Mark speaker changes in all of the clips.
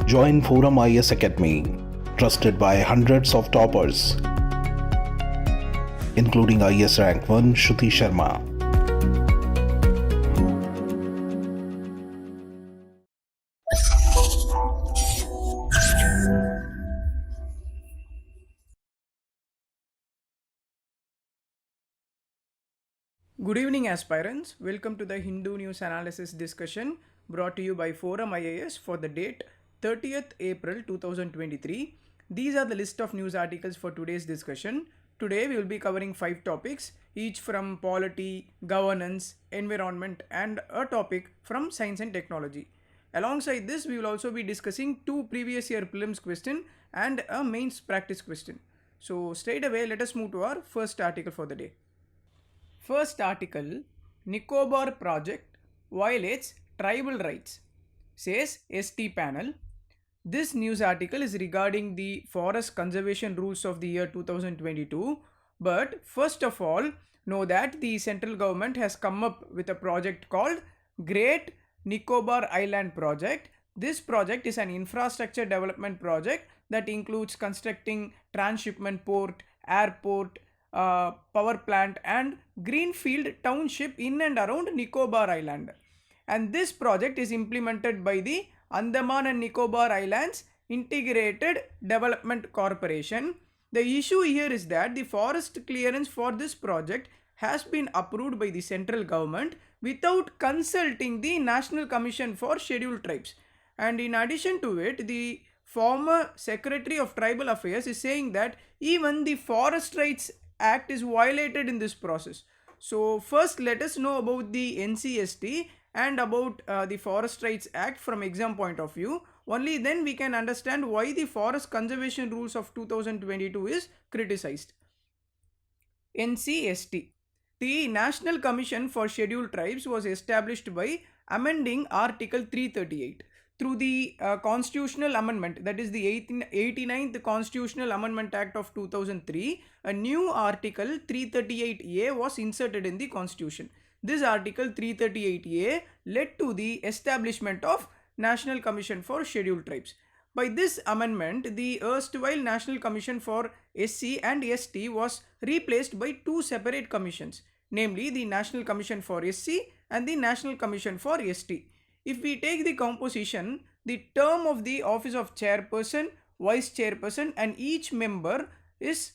Speaker 1: Join ForumIAS Academy, trusted by hundreds of toppers, including IAS Rank 1 Shruti Sharma.
Speaker 2: Good evening, aspirants. Welcome to the Hindu News Analysis discussion brought to you by ForumIAS for the date 30th April 2023. These are the list of news articles for today's discussion. Today we will be covering 5 topics, each from polity, governance, environment, and a topic from science and technology. Alongside this, we will also be discussing 2 previous year prelims question and a mains practice question. So straight away, let us move to our first article for the day. First article, Nicobar project violates tribal rights, says ST panel. This news article is regarding the forest conservation rules of the year 2022. But first of all, know that the central government has come up with a project called Great Nicobar Island Project. This project is an infrastructure development project that includes constructing transshipment port, airport, power plant and greenfield township in and around Nicobar Island. And this project is implemented by the Andaman and Nicobar Islands Integrated Development Corporation. The issue here is that the forest clearance for this project has been approved by the central government without consulting the National Commission for Scheduled Tribes. And in addition to it, the former Secretary of Tribal Affairs is saying that even the Forest Rights Act is violated in this process. So first let us know about the NCST and about the Forest Rights Act from exam point of view. Only then we can understand why the forest conservation rules of 2022 is criticized. NCST. The National Commission for Scheduled Tribes was established by amending Article 338. Through the constitutional amendment, that is the 89th Constitutional Amendment Act of 2003, a new article 338A was inserted in the constitution. This article 338A led to the establishment of National Commission for Scheduled Tribes. By this amendment, the erstwhile National Commission for SC and ST was replaced by 2 separate commissions, namely the National Commission for SC and the National Commission for ST. If we take the composition, the term of the office of chairperson, vice chairperson and each member is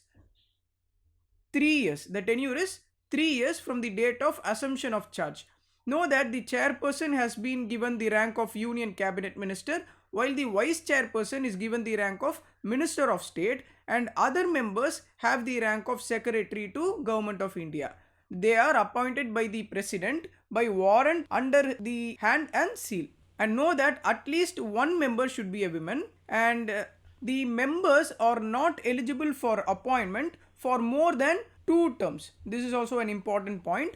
Speaker 2: 3 years. The tenure is 3 years from the date of assumption of charge. Know that the chairperson has been given the rank of Union Cabinet Minister, while the vice chairperson is given the rank of Minister of State, and other members have the rank of Secretary to Government of India. They are appointed by the President by warrant under the hand and seal. And know that at least one member should be a woman, and the members are not eligible for appointment for more than 2 terms. This is also an important point.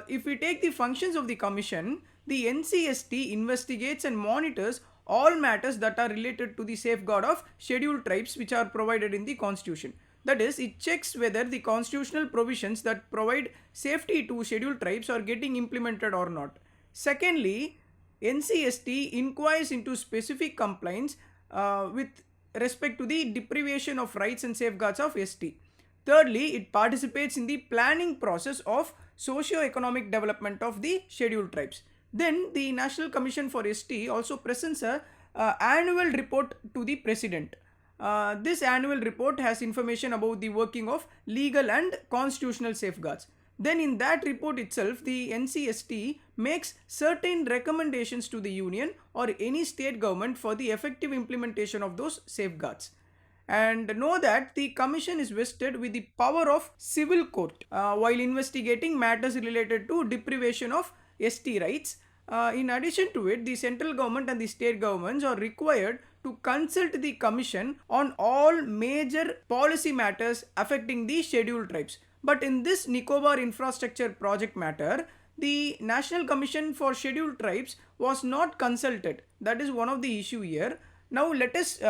Speaker 2: If we take the functions of the commission, the NCST investigates and monitors all matters that are related to the safeguard of scheduled tribes which are provided in the constitution. That is, it checks whether the constitutional provisions that provide safety to scheduled tribes are getting implemented or not. Secondly, NCST inquires into specific complaints with respect to the deprivation of rights and safeguards of ST. Thirdly, it participates in the planning process of socio-economic development of the scheduled tribes. Then the National Commission for ST also presents an annual report to the President. This annual report has information about the working of legal and constitutional safeguards. Then in that report itself, the NCST makes certain recommendations to the Union or any state government for the effective implementation of those safeguards. And know that the commission is vested with the power of civil court while investigating matters related to deprivation of ST rights. In addition to it, the central government and the state governments are required to consult the commission on all major policy matters affecting the scheduled tribes. But in this Nicobar infrastructure project matter, the National Commission for Scheduled Tribes was not consulted. That is one of the issue here. Now let us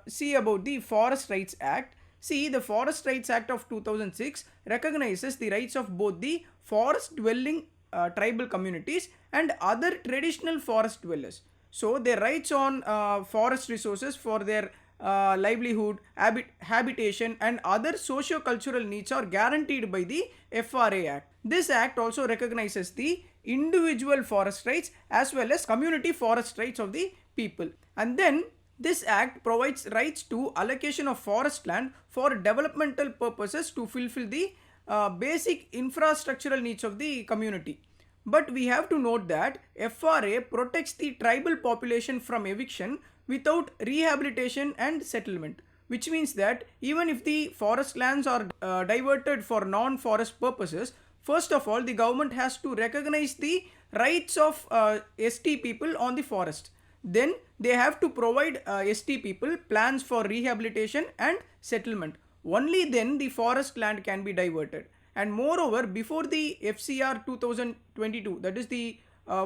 Speaker 2: see about the Forest Rights Act. See, the Forest Rights Act of 2006 recognizes the rights of both the forest dwelling tribal communities and other traditional forest dwellers. So their rights on forest resources for their livelihood, habitation and other socio-cultural needs are guaranteed by the FRA Act. This act also recognizes the individual forest rights as well as community forest rights of the people. And then this act provides rights to allocation of forest land for developmental purposes to fulfill the basic infrastructural needs of the community. But we have to note that FRA protects the tribal population from eviction without rehabilitation and settlement, which means that even if the forest lands are diverted for non-forest purposes, first of all, the government has to recognize the rights of ST people on the forest. Then they have to provide ST people plans for rehabilitation and settlement. Only then the forest land can be diverted. And moreover, before the FCR 2022, that is the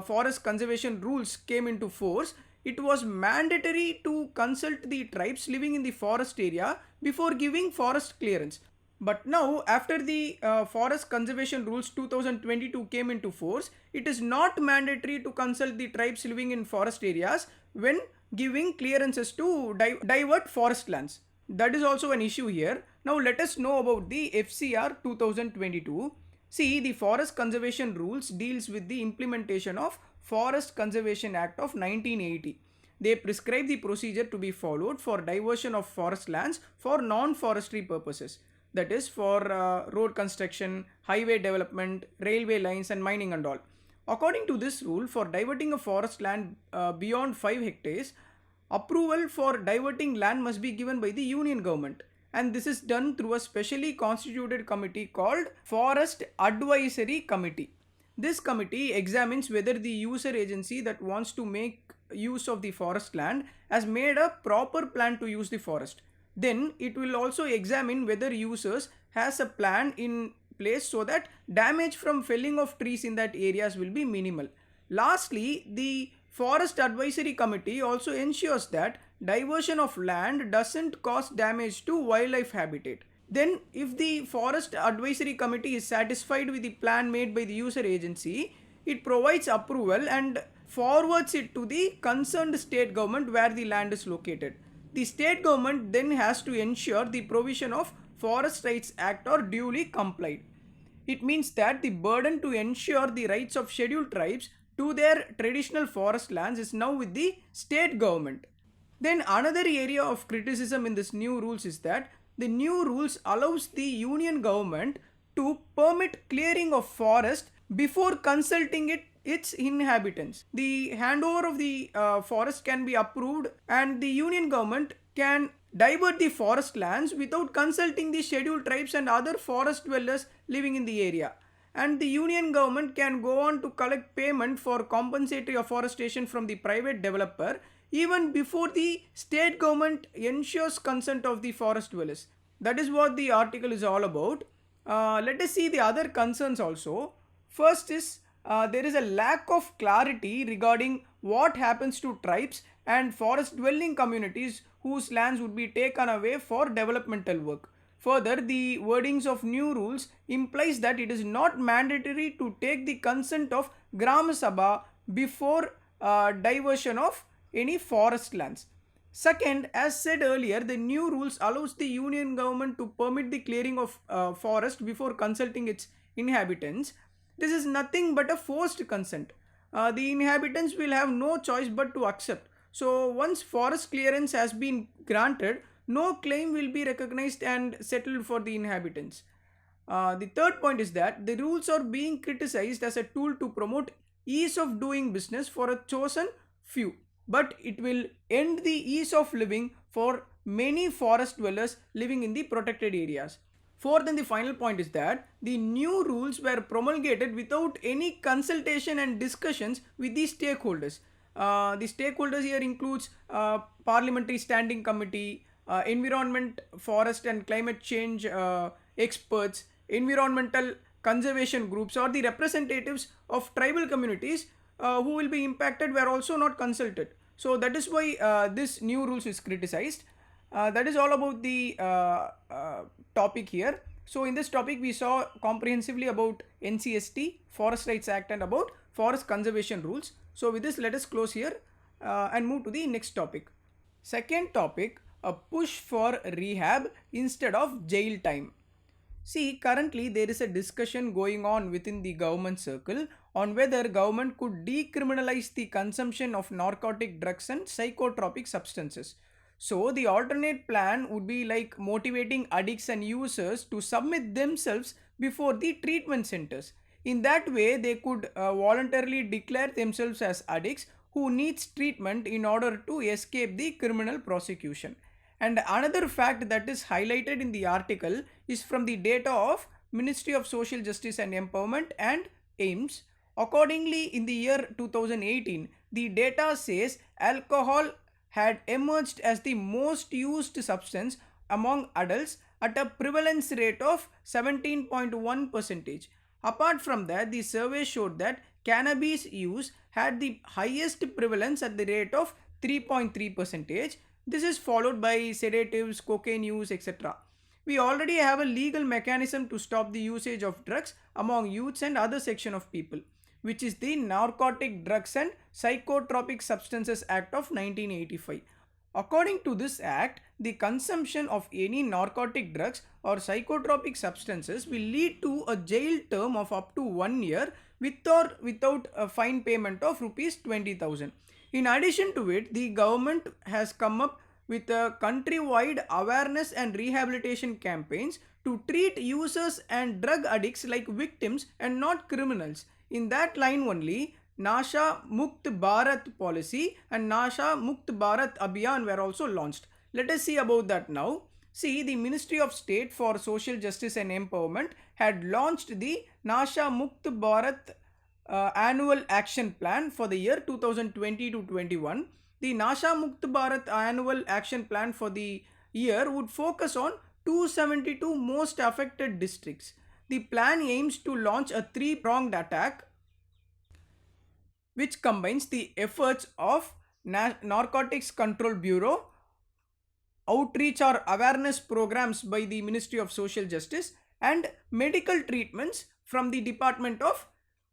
Speaker 2: forest conservation rules came into force, it was mandatory to consult the tribes living in the forest area before giving forest clearance. But now, after the Forest Conservation Rules 2022 came into force, it is not mandatory to consult the tribes living in forest areas when giving clearances to divert forest lands. That is also an issue here. Now, let us know about the FCR 2022. See, the Forest Conservation Rules deals with the implementation of Forest Conservation Act of 1980. They prescribe the procedure to be followed for diversion of forest lands for non-forestry purposes. That is for road construction, highway development, railway lines and mining and all. According to this rule, for diverting a forest land beyond 5 hectares, approval for diverting land must be given by the union government. And this is done through a specially constituted committee called Forest Advisory Committee. This committee examines whether the user agency that wants to make use of the forest land has made a proper plan to use the forest. Then it will also examine whether users has a plan in place so that damage from felling of trees in that areas will be minimal. Lastly, the Forest Advisory Committee also ensures that diversion of land doesn't cause damage to wildlife habitat. Then if the Forest Advisory Committee is satisfied with the plan made by the user agency, it provides approval and forwards it to the concerned state government where the land is located. The state government then has to ensure the provision of Forest Rights Act are duly complied. It means that the burden to ensure the rights of scheduled tribes to their traditional forest lands is now with the state government. Then another area of criticism in this new rules is that the new rules allows the union government to permit clearing of forest before consulting its inhabitants. The handover of the forest can be approved and the union government can divert the forest lands without consulting the scheduled tribes and other forest dwellers living in the area. And the union government can go on to collect payment for compensatory afforestation from the private developer even before the state government ensures consent of the forest dwellers. That is what the article is all about. Let us see the other concerns also. First is there is a lack of clarity regarding what happens to tribes and forest dwelling communities whose lands would be taken away for developmental work. Further, the wordings of new rules implies that it is not mandatory to take the consent of Gram Sabha before diversion of any forest lands. Second, as said earlier, the new rules allows the union government to permit the clearing of forest before consulting its inhabitants. This is nothing but a forced consent. The inhabitants will have no choice but to accept. So once forest clearance has been granted, no claim will be recognized and settled for the inhabitants. The third point is that the rules are being criticized as a tool to promote ease of doing business for a chosen few, but it will end the ease of living for many forest dwellers living in the protected areas. Fourth and the final point is that the new rules were promulgated without any consultation and discussions with the stakeholders. The stakeholders here includes Parliamentary Standing Committee, environment, forest and climate change experts, environmental conservation groups or the representatives of tribal communities who will be impacted were also not consulted. So that is why this new rules is criticized. That is all about the topic here. So in this topic we saw comprehensively about NCST, Forest Rights Act and about forest conservation rules. So with this let us close here. and move to the next topic. Second topic, a push for rehab instead of jail time. See, currently there is a discussion going on within the government circle on whether government could decriminalize the consumption of narcotic drugs and psychotropic substances. So the alternate plan would be like motivating addicts and users to submit themselves before the treatment centers. In that way, they could voluntarily declare themselves as addicts who needs treatment in order to escape the criminal prosecution. And another fact that is highlighted in the article is from the data of Ministry of Social Justice and Empowerment and AIMS. Accordingly, in the year 2018, the data says alcohol had emerged as the most used substance among adults at a prevalence rate of 17.1%. Apart from that, the survey showed that cannabis use had the highest prevalence at the rate of 3.3%. This is followed by sedatives, cocaine use, etc. We already have a legal mechanism to stop the usage of drugs among youths and other section of people, which is the Narcotic Drugs and Psychotropic Substances Act of 1985. According to this act, the consumption of any narcotic drugs or psychotropic substances will lead to a jail term of up to 1 year with or without a fine payment of rupees 20,000. In addition to it, the government has come up with a countrywide awareness and rehabilitation campaigns to treat users and drug addicts like victims and not criminals. In that line only, Nasha Mukt Bharat policy and Nasha Mukt Bharat Abhiyan were also launched. Let us see about that now. See, the Ministry of State for Social Justice and Empowerment had launched the Nasha Mukt Bharat annual action plan for the year 2020 to 21. The Nasha Mukt Bharat annual action plan for the year would focus on 272 most affected districts. The plan aims to launch a three-pronged attack which combines the efforts of Narcotics Control Bureau, outreach or awareness programs by the Ministry of Social Justice, and medical treatments from the Department of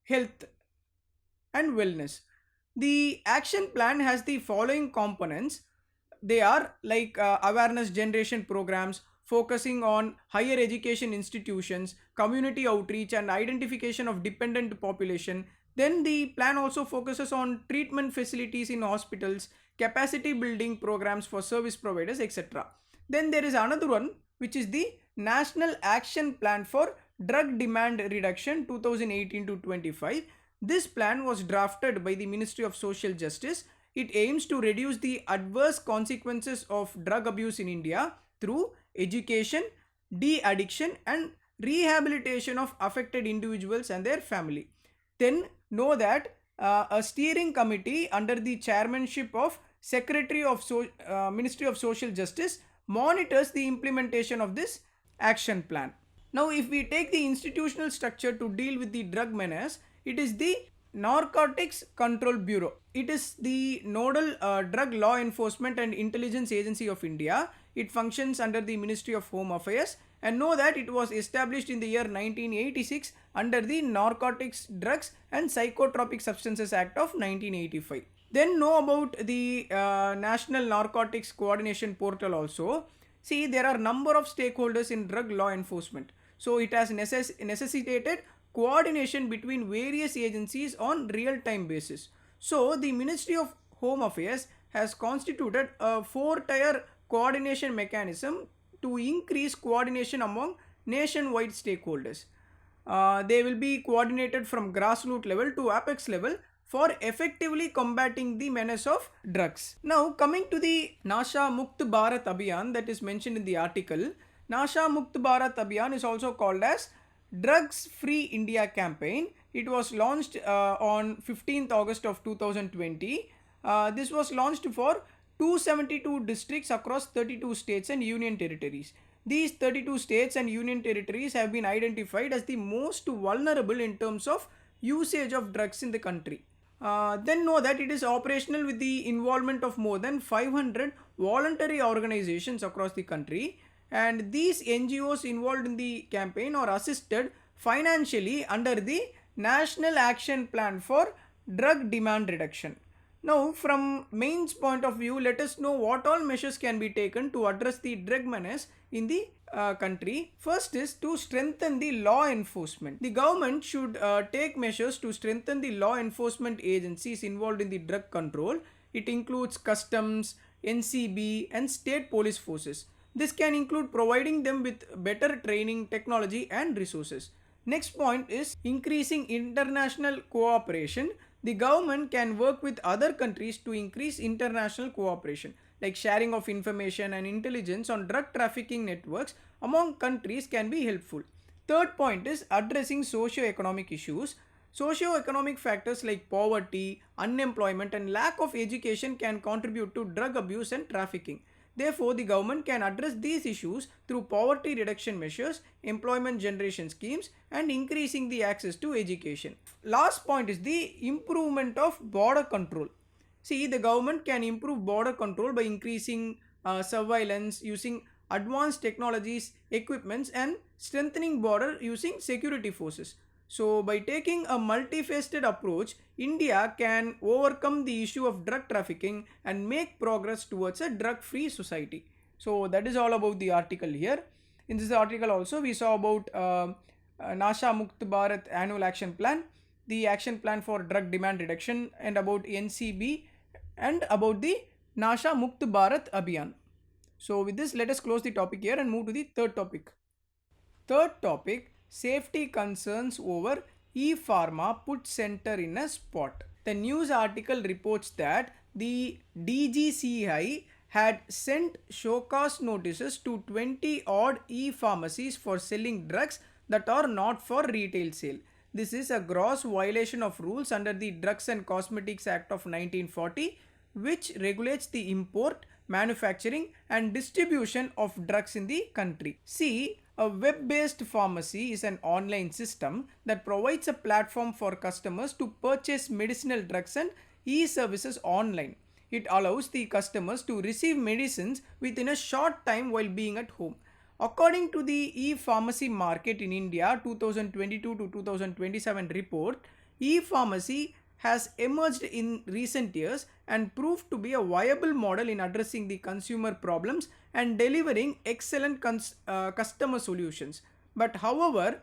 Speaker 2: Health and Wellness. The action plan has the following components. They are like awareness generation programs focusing on higher education institutions, community outreach and identification of dependent population. Then the plan also focuses on treatment facilities in hospitals, capacity building programs for service providers, etc. Then there is another one which is the National Action Plan for Drug Demand Reduction 2018 to 25. This plan was drafted by the Ministry of Social Justice. It aims to reduce the adverse consequences of drug abuse in India through education, de-addiction and rehabilitation of affected individuals and their family. Then know that a steering committee under the chairmanship of Secretary of Ministry of Social Justice monitors the implementation of this action plan. Now, if we take the institutional structure to deal with the drug menace, it is the Narcotics Control Bureau. It is the nodal drug law enforcement and intelligence agency of India. It functions under the Ministry of Home Affairs, and know that it was established in the year 1986 under the Narcotics, Drugs and Psychotropic Substances Act of 1985. Then know about the National Narcotics Coordination Portal also. See, there are number of stakeholders in drug law enforcement. So it has necessitated coordination between various agencies on real-time basis. So the Ministry of Home Affairs has constituted a 4-tier coordination mechanism to increase coordination among nationwide stakeholders. They will be coordinated from grassroots level to apex level for effectively combating the menace of drugs. Now coming to the Nasha Mukt Bharat Abhiyan that is mentioned in the article. Nasha Mukt Bharat Abhiyan is also called as Drugs Free India campaign. It was launched on 15th August of 2020. This was launched for 272 districts across 32 states and union territories. These 32 states and union territories have been identified as the most vulnerable in terms of usage of drugs in the country. Then know that it is operational with the involvement of more than 500 voluntary organizations across the country, and these NGOs involved in the campaign are assisted financially under the National Action Plan for Drug Demand Reduction. Now, from mains point of view, let us know what all measures can be taken to address the drug menace in the country. First is to strengthen the law enforcement. The government should take measures to strengthen the law enforcement agencies involved in the drug control. It includes customs, NCB, and state police forces. This can include providing them with better training, technology, and resources. Next point is increasing international cooperation. The government can work with other countries to increase international cooperation, like sharing of information and intelligence on drug trafficking networks among countries can be helpful. Third point is addressing socio-economic issues. Socio-economic factors like poverty, unemployment, and lack of education can contribute to drug abuse and trafficking. Therefore, the government can address these issues through poverty reduction measures, employment generation schemes, and increasing the access to education. Last point is the improvement of border control. See, the government can improve border control by increasing surveillance, using advanced technologies, equipments, and strengthening border using security forces. So, by taking a multifaceted approach, India can overcome the issue of drug trafficking and make progress towards a drug-free society. So, that is all about the article here. In this article also, we saw about Nasha Mukti Bharat Annual Action Plan, the Action Plan for Drug Demand Reduction, and about NCB, and about the Nasha Mukt Bharat Abhiyan. So with this, let us close the topic here and move to the third topic. Third topic, safety concerns over EFarma put center in a spot. The news article reports that the DGCI had sent show cause notices to 20 odd e-pharmacies for selling drugs that are not for retail sale. This is a gross violation of rules under the Drugs and Cosmetics Act of 1940, which regulates the import, manufacturing, and distribution of drugs in the country. See, a web-based pharmacy is an online system that provides a platform for customers to purchase medicinal drugs and e-services online. It allows the customers to receive medicines within a short time while being at home. According to the e-pharmacy market in India 2022 to 2027 report, e-pharmacy has emerged in recent years and proved to be a viable model in addressing the consumer problems and delivering excellent customer solutions. But however,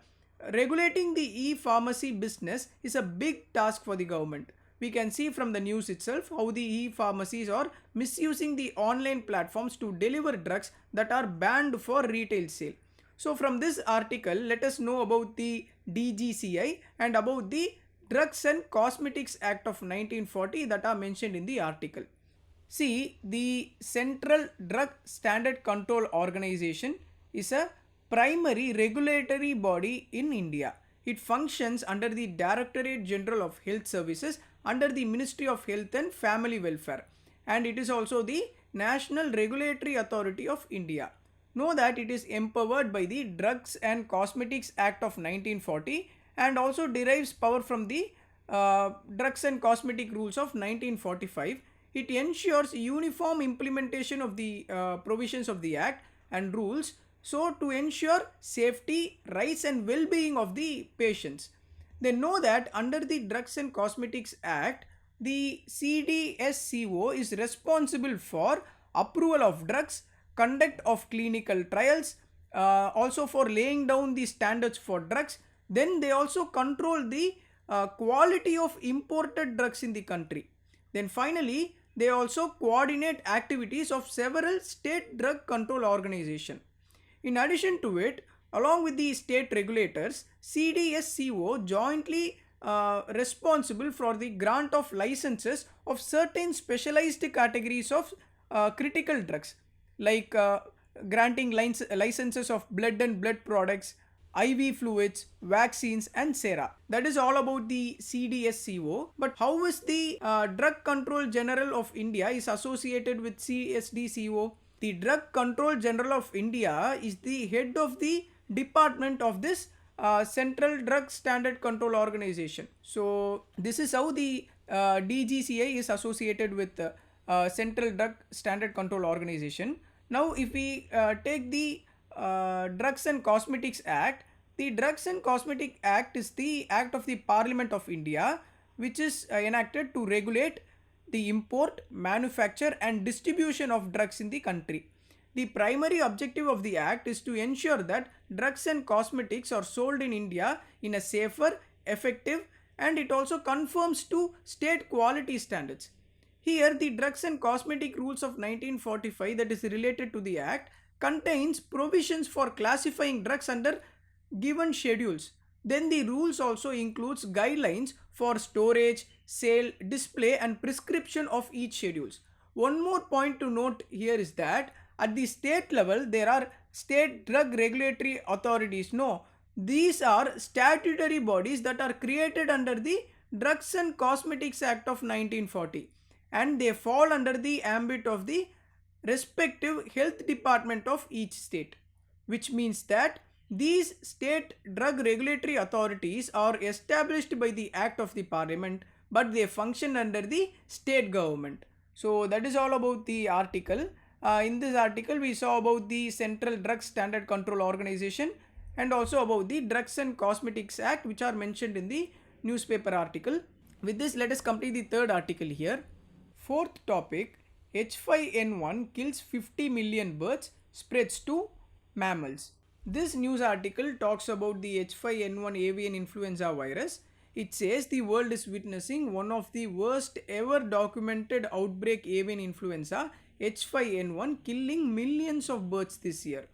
Speaker 2: regulating the e-pharmacy business is a big task for the government. We can see from the news itself how the e-pharmacies are misusing the online platforms to deliver drugs that are banned for retail sale. So from this article, let us know about the DGCI and about the Drugs and Cosmetics Act of 1940 that are mentioned in the article. See, the Central Drug Standard Control Organization is a primary regulatory body in India. It functions under the Directorate General of Health Services under the Ministry of Health and Family Welfare, and it is also the National Regulatory Authority of India. Know that it is empowered by the Drugs and Cosmetics Act of 1940 and also derives power from the Drugs and Cosmetic Rules of 1945. It ensures uniform implementation of the provisions of the Act and rules, so to ensure safety, rights and well-being of the patients. They know that under the Drugs and Cosmetics Act, the CDSCO is responsible for approval of drugs, conduct of clinical trials, also for laying down the standards for drugs. Then they also control the quality of imported drugs in the country. Then finally, they also coordinate activities of several state drug control organizations. In addition to it, along with the state regulators, CDSCO jointly responsible for the grant of licenses of certain specialized categories of critical drugs, like granting licenses of blood and blood products, IV fluids, vaccines and sera. That is all about the CDSCO. But how is the Drug Control General of India is associated with CSDCO? The Drug Control General of India is the head of the department of this Central Drug Standard Control Organization. So this is how the DGCI is associated with Central Drug Standard Control Organization. Now if we take the Drugs and Cosmetics Act, the Drugs and Cosmetic Act is the act of the Parliament of India which is enacted to regulate the import, manufacture and distribution of drugs in the country. The primary objective of the Act is to ensure that drugs and cosmetics are sold in India in a safer, effective, and it also conforms to state quality standards. Here, the Drugs and Cosmetic Rules of 1945, that is related to the Act, contains provisions for classifying drugs under given schedules. Then the rules also includes guidelines for storage, sale, display and prescription of each schedules. One more point to note here is that at the state level there are state drug regulatory authorities. No, these are statutory bodies that are created under the Drugs and Cosmetics Act of 1940 and they fall under the ambit of the respective health department of each state, which means that these state drug regulatory authorities are established by the act of the parliament but they function under the state government. So that is all about the article. In this article we saw about the Central Drug Standard Control Organization and also about the Drugs and Cosmetics Act which are mentioned in the newspaper article. With this, let us complete the third article here. Fourth topic, H5N1 kills 50 million birds, spreads to mammals. This news article talks about the H5N1 avian influenza virus. It says the world is witnessing one of the worst ever documented outbreak avian influenza H5N1 killing millions of birds this year.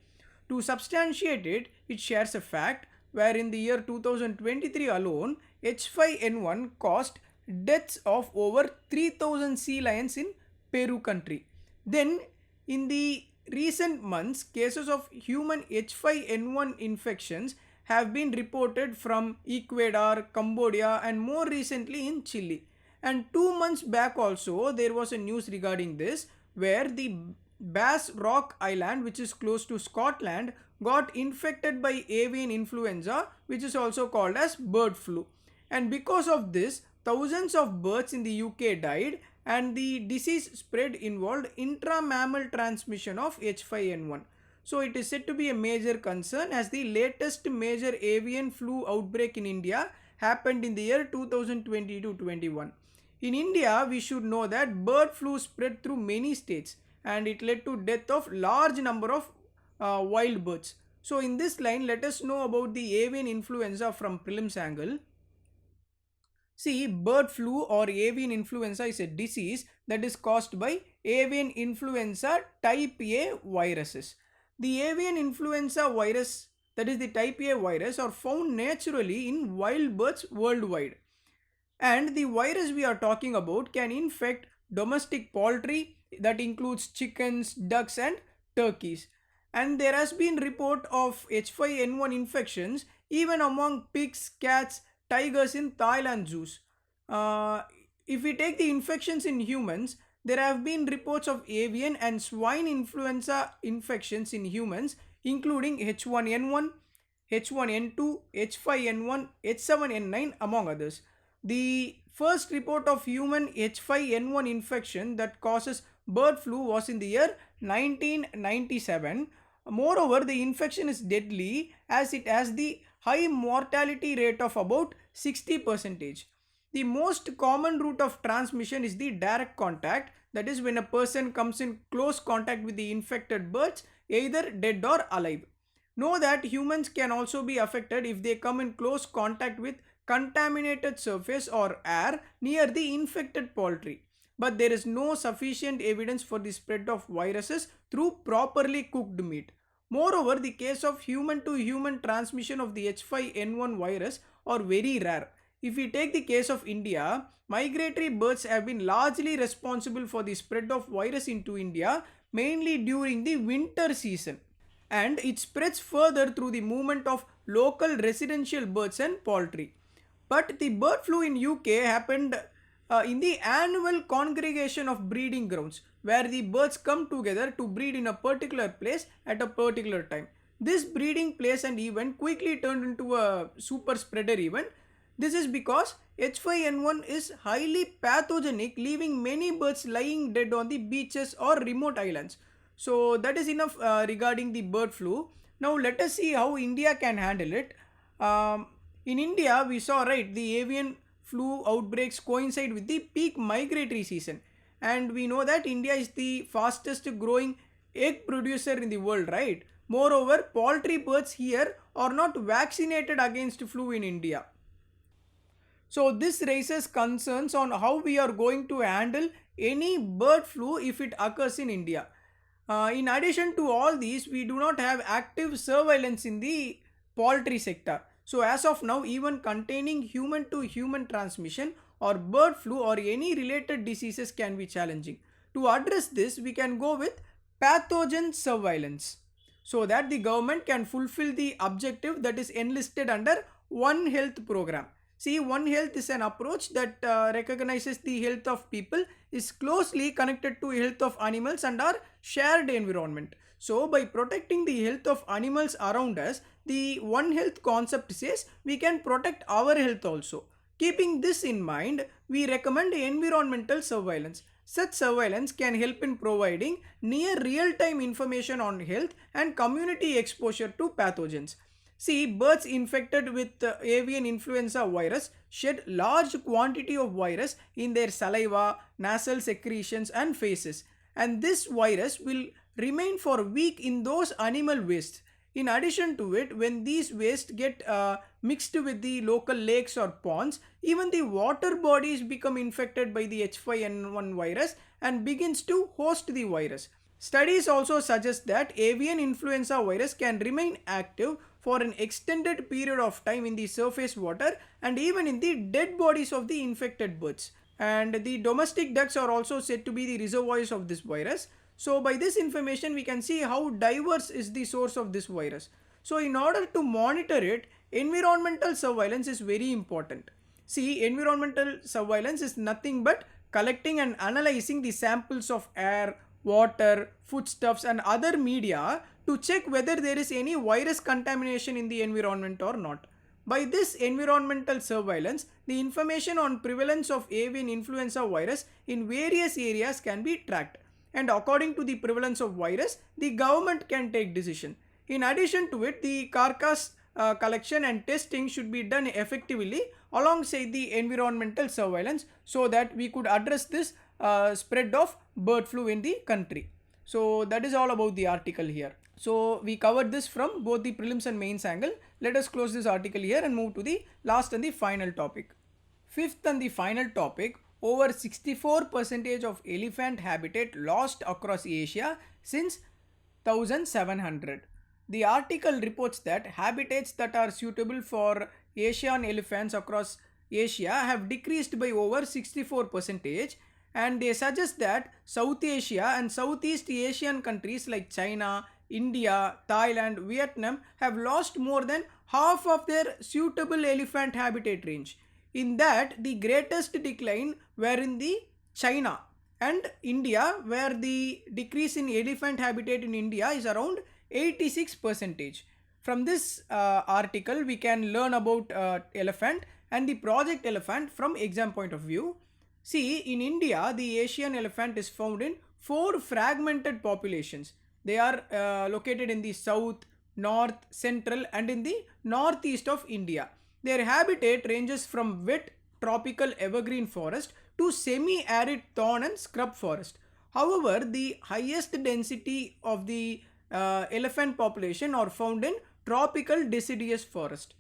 Speaker 2: To substantiate it, it shares a fact where in the year 2023 alone, H5N1 caused deaths of over 3000 sea lions in Peru country. Then in the recent months, cases of human H5N1 infections have been reported from Ecuador, Cambodia and more recently in Chile. And 2 months back also there was a news regarding this where the Bass Rock Island, which is close to Scotland, got infected by avian influenza, which is also called as bird flu. And because of this, thousands of birds in the UK died and the disease spread involved intra-mammal transmission of H5N1. So it is said to be a major concern as the latest major avian flu outbreak in India happened in the year 2020-21. In India, we should know that bird flu spread through many states and it led to death of large number of wild birds. So in this line, let us know about the avian influenza from prelims angle. See, bird flu or avian influenza is a disease that is caused by avian influenza type A viruses. The avian influenza virus, that is the type A virus, are found naturally in wild birds worldwide. And the virus we are talking about can infect domestic poultry, that includes chickens, ducks and turkeys. And there has been report of H5N1 infections even among pigs, cats, tigers in Thailand zoos. If we take the infections in humans, there have been reports of avian and swine influenza infections in humans, including H1N1, H1N2, H5N1, H7N9 among others. The first report of human H5N1 infection that causes bird flu was in the year 1997. Moreover, the infection is deadly as it has the high mortality rate of about 60%. The most common route of transmission is the direct contact, that is when a person comes in close contact with the infected birds, either dead or alive. Know that humans can also be affected if they come in close contact with contaminated surface or air near the infected poultry. But there is no sufficient evidence for the spread of viruses through properly cooked meat. Moreover, the case of human to human transmission of the H5N1 virus are very rare. If we take the case of India, migratory birds have been largely responsible for the spread of virus into India, mainly during the winter season. And it spreads further through the movement of local residential birds and poultry. But the bird flu in UK happened in the annual congregation of breeding grounds where the birds come together to breed in a particular place at a particular time. This breeding place and event quickly turned into a super spreader event. This is because H5N1 is highly pathogenic, leaving many birds lying dead on the beaches or remote islands. So that is enough regarding the bird flu. Now let us see how India can handle it. In India, we saw the avian flu outbreaks coincide with the peak migratory season. And we know that India is the fastest growing egg producer in the world, right? Moreover, poultry birds here are not vaccinated against flu in India. So this raises concerns on how we are going to handle any bird flu if it occurs in India. In addition to all these, we do not have active surveillance in the poultry sector. So as of now, even containing human to human transmission or bird flu or any related diseases can be challenging. To address this, we can go with pathogen surveillance so that the government can fulfill the objective that is enlisted under One Health program. See, One Health is an approach that recognizes the health of people is closely connected to health of animals and our shared environment. So, by protecting the health of animals around us, the One Health concept says we can protect our health also. Keeping this in mind, we recommend environmental surveillance. Such surveillance can help in providing near real-time information on health and community exposure to pathogens. See, birds infected with avian influenza virus shed large quantity of virus in their saliva, nasal secretions and faces, and this virus will remain for a week in those animal wastes. In addition to it, when these wastes get mixed with the local lakes or ponds, even the water bodies become infected by the H5N1 virus and begins to host the virus. Studies also suggest that avian influenza virus can remain active for an extended period of time in the surface water and even in the dead bodies of the infected birds. And the domestic ducks are also said to be the reservoirs of this virus. So by this information we can see how diverse is the source of this virus. So in order to monitor it, environmental surveillance is very important. See, environmental surveillance is nothing but collecting and analyzing the samples of air, water, foodstuffs and other media to check whether there is any virus contamination in the environment or not. By this environmental surveillance, the information on prevalence of avian influenza virus in various areas can be tracked. And according to the prevalence of virus, the government can take decision. In addition to it, the carcass collection and testing should be done effectively alongside the environmental surveillance so that we could address this spread of bird flu in the country. So that is all about the article here. So we covered this from both the prelims and mains angle. Let us close this article here and move to the last and the final topic. Fifth and the final topic, over 64% of elephant habitat lost across Asia since 1700. The article reports that habitats that are suitable for Asian elephants across Asia have decreased by over 64%, and they suggest that South Asia and Southeast Asian countries like China, India, Thailand, Vietnam have lost more than half of their suitable elephant habitat range. In that, the greatest decline were in the China and India, where the decrease in elephant habitat in India is around 86%. From this article, we can learn about elephant and the project elephant from exam point of view. See, in India, the Asian elephant is found in 4 fragmented populations. They are located in the south, north, central and in the northeast of India. Their habitat ranges from wet tropical evergreen forest to semi-arid thorn and scrub forest. However, the highest density of the elephant population are found in tropical deciduous forest.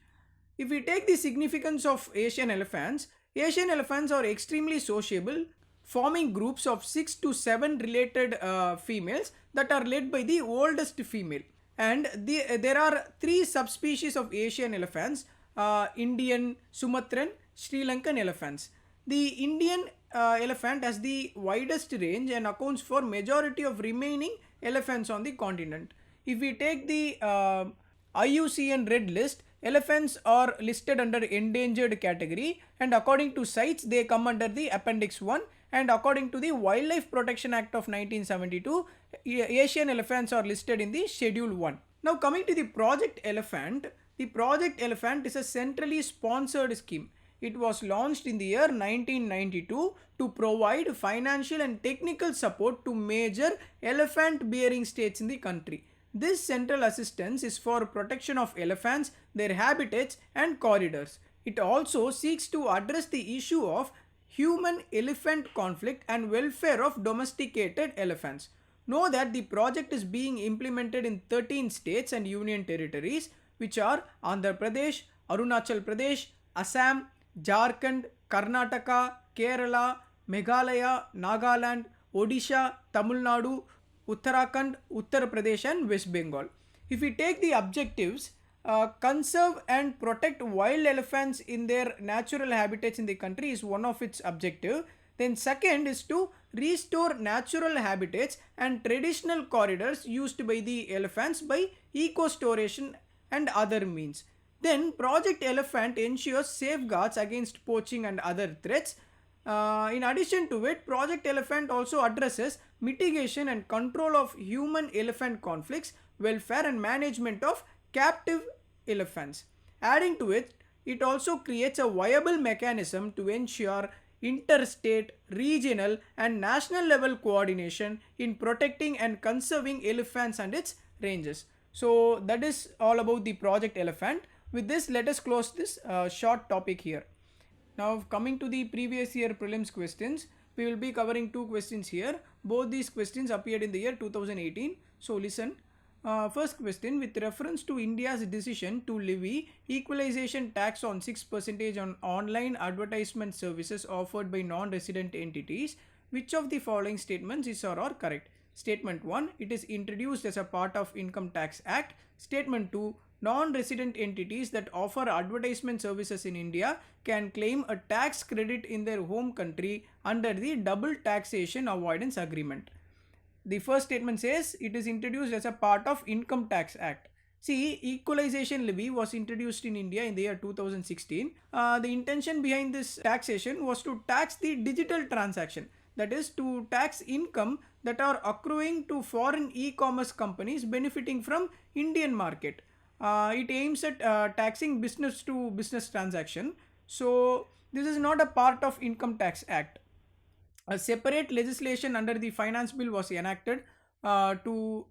Speaker 2: If we take the significance of Asian elephants are extremely sociable, forming groups of 6 to 7 related females that are led by the oldest female. And there are 3 subspecies of Asian elephants, Indian, Sumatran, Sri Lankan elephants. The Indian elephant has the widest range and accounts for majority of remaining elephants on the continent. If we take the IUCN Red List, elephants are listed under endangered category, and according to CITES they come under the Appendix 1, and according to the Wildlife Protection Act of 1972, Asian elephants are listed in the Schedule 1. Now coming to the Project Elephant, the Project Elephant is a centrally sponsored scheme. It was launched in the year 1992 to provide financial and technical support to major elephant bearing states in the country. This central assistance is for protection of elephants, their habitats and corridors. It also seeks to address the issue of human-elephant conflict and welfare of domesticated elephants. Know that the project is being implemented in 13 states and union territories, which are Andhra Pradesh, Arunachal Pradesh, Assam, Jharkhand, Karnataka, Kerala, Meghalaya, Nagaland, Odisha, Tamil Nadu, Uttarakhand, Uttar Pradesh and West Bengal. If we take the objectives, conserve and protect wild elephants in their natural habitats in the country is one of its objective. Then second is to restore natural habitats and traditional corridors used by the elephants by eco-storation and other means. Then Project Elephant ensures safeguards against poaching and other threats. In addition to it, Project Elephant also addresses mitigation and control of human-elephant conflicts, welfare and management of captive elephants. Adding to it, it also creates a viable mechanism to ensure interstate, regional and national level coordination in protecting and conserving elephants and its ranges. So that is all about the Project Elephant. With this, let us close this short topic here. Now coming to the previous year prelims questions, we will be covering two questions here. Both these questions appeared in the year 2018. So listen. First question, with reference to India's decision to levy equalization tax on 6% on online advertisement services offered by non-resident entities, which of the following statements is or are correct? Statement 1, it is introduced as a part of Income Tax Act. Statement 2, non-resident entities that offer advertisement services in India can claim a tax credit in their home country under the Double Taxation Avoidance Agreement. The first statement says it is introduced as a part of Income Tax Act. See, equalization levy was introduced in India in the year 2016. The intention behind this taxation was to tax the digital transaction, that is to tax income that are accruing to foreign e-commerce companies benefiting from Indian market. It aims at taxing business to business transaction. So this is not a part of Income Tax Act. A separate legislation under the finance bill was enacted to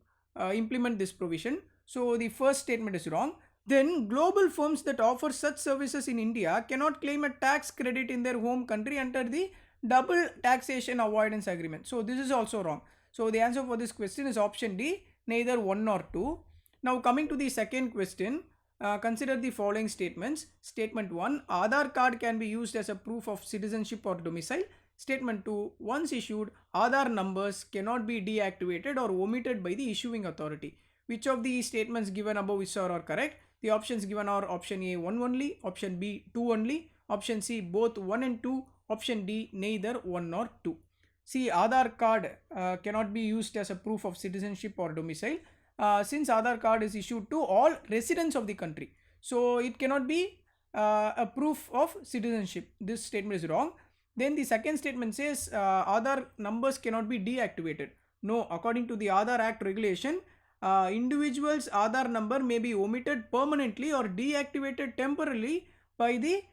Speaker 2: implement this provision. So the first statement is wrong. Then global firms that offer such services in India cannot claim a tax credit in their home country under the Double Taxation Avoidance Agreement. So this is also wrong. So the answer for this question is option D, neither 1 nor 2. Now coming to the second question, consider the following statements. Statement 1, Aadhaar card can be used as a proof of citizenship or domicile. Statement 2, once issued, Aadhaar numbers cannot be deactivated or omitted by the issuing authority. Which of the statements given above is or are correct? The options given are option A 1 only, option B 2 only, option C both 1 and 2, option D neither 1 nor 2. See, Aadhaar card cannot be used as a proof of citizenship or domicile. Since Aadhaar card is issued to all residents of the country, so it cannot be a proof of citizenship. This statement is wrong. Then the second statement says Aadhaar numbers cannot be deactivated. No, according to the Aadhaar Act regulation, individuals' Aadhaar number may be omitted permanently or deactivated temporarily by the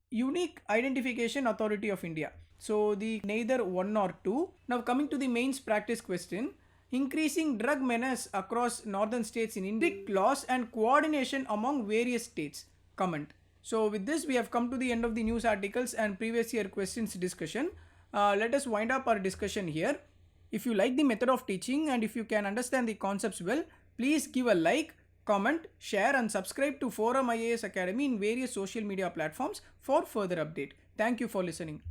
Speaker 2: Unique Identification Authority of India. So the neither 1 nor 2. Now coming to the mains practice question. Increasing drug menace across northern states in India, strict laws and coordination among various states. Comment. So with this, we have come to the end of the news articles and previous year questions discussion. Let us wind up our discussion here. If you like the method of teaching and if you can understand the concepts well, please give a like, comment, share and subscribe to ForumIAS Academy in various social media platforms for further update. Thank you for listening.